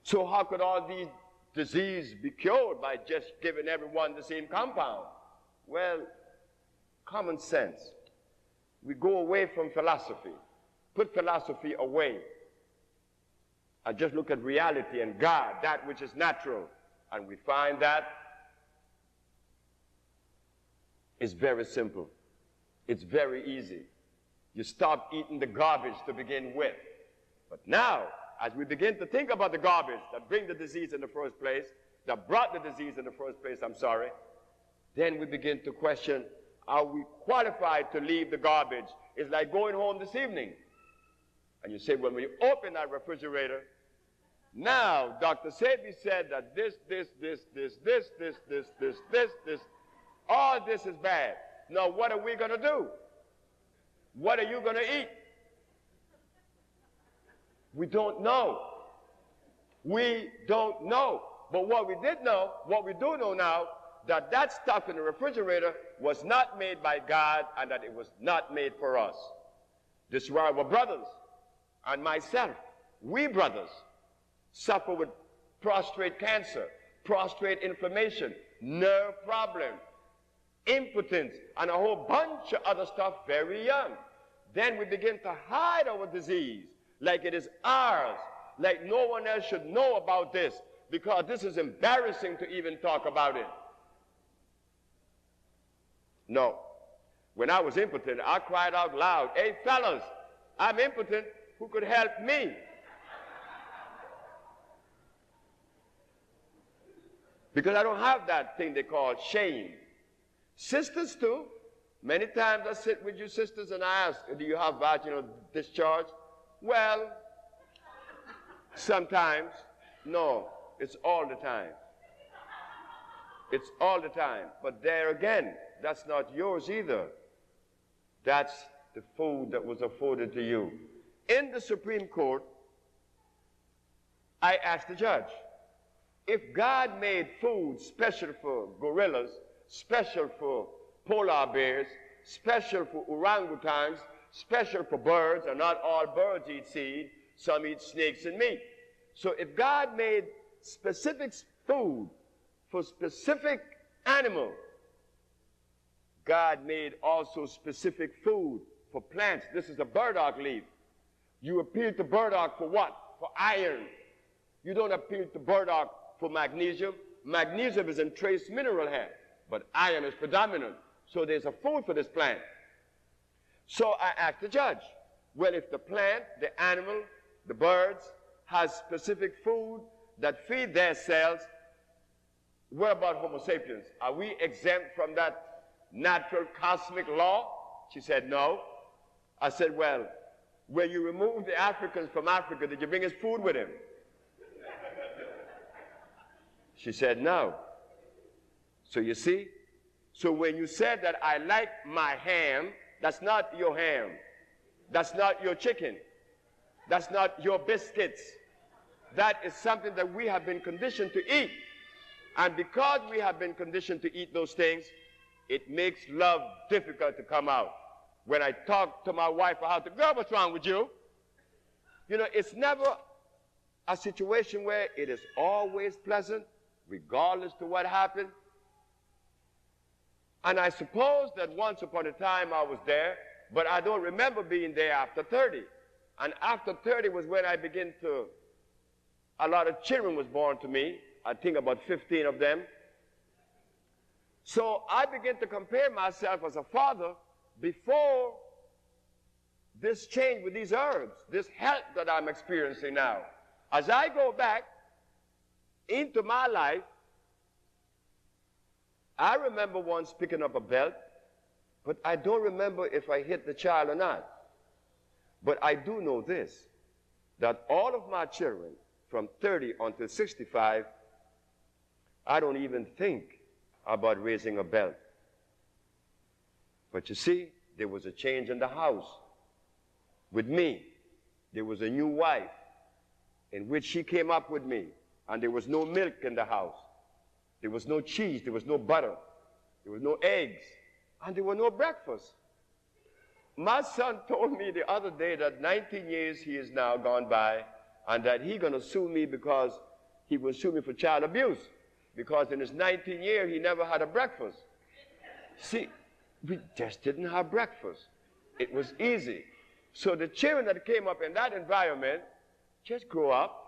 So how could all these diseases be cured by just giving everyone the same compound? Well, common sense. We go away from philosophy, put philosophy away, and just look at reality and God, that which is natural. And we find that it's very simple. It's very easy. You stop eating the garbage to begin with. But now, as we begin to think about the garbage that bring the disease in the first place, that brought the disease in the first place, then we begin to question, are we qualified to leave the garbage? It's like going home this evening. And you say, well, when you open that refrigerator, now Dr. Sebi said that this, all this is bad. Now what are we going to do? What are you going to eat? We don't know. We don't know. But what we did know, what we do know now, that that stuff in the refrigerator was not made by God and that it was not made for us. This is why our brothers and myself, we brothers, suffer with prostate cancer, prostate inflammation, nerve problem, impotence, and a whole bunch of other stuff very young. Then we begin to hide our disease like it is ours, like no one else should know about this, because this is embarrassing to even talk about it. No. When I was impotent, I cried out loud, hey fellas, I'm impotent, who could help me? Because I don't have that thing they call shame. Sisters too. Many times I sit with you sisters and I ask, do you have vaginal discharge? Well, sometimes. No, it's all the time. It's all the time. But there again, that's not yours either. That's the food that was afforded to you. In the Supreme Court, I asked the judge, if God made food special for gorillas, special for polar bears, special for orangutans, special for birds, and not all birds eat seed, some eat snakes and meat. So if God made specific food for specific animal, God made also specific food for plants. This is a burdock leaf. You appeal to burdock for what? For iron. You don't appeal to burdock for magnesium. Magnesium is in trace mineral here, but iron is predominant. So there's a food for this plant. So I asked the judge, well, if the plant, the animal, the birds, has specific food that feed their cells, what about Homo sapiens? Are we exempt from that natural cosmic law? She said, no. I said, well, when you removed the Africans from Africa, did you bring his food with him? She said, no. So you see, so when you said that I like my ham, that's not your ham. That's not your chicken. That's not your biscuits. That is something that we have been conditioned to eat. And because we have been conditioned to eat those things, it makes love difficult to come out. When I talk to my wife about the girl, what's wrong with you? You know, it's never a situation where it is always pleasant, regardless to what happened. And I suppose that once upon a time I was there, but I don't remember being there after 30. And after 30 was when I began to, a lot of children was born to me. I think about 15 of them. So I began to compare myself as a father before this change with these herbs, this health that I'm experiencing now. As I go back into my life, I remember once picking up a belt, but I don't remember if I hit the child or not. But I do know this, that all of my children, from 30 until 65, I don't even think about raising a belt. But you see, there was a change in the house. With me, there was a new wife in which she came up with me, and there was no milk in the house. There was no cheese, there was no butter, there was no eggs, and there were no breakfast. My son told me the other day that 19 years he is now gone by, and that he's going to sue me because he would sue me for child abuse because in his 19th year, he never had a breakfast. See, we just didn't have breakfast. It was easy. So the children that came up in that environment just grew up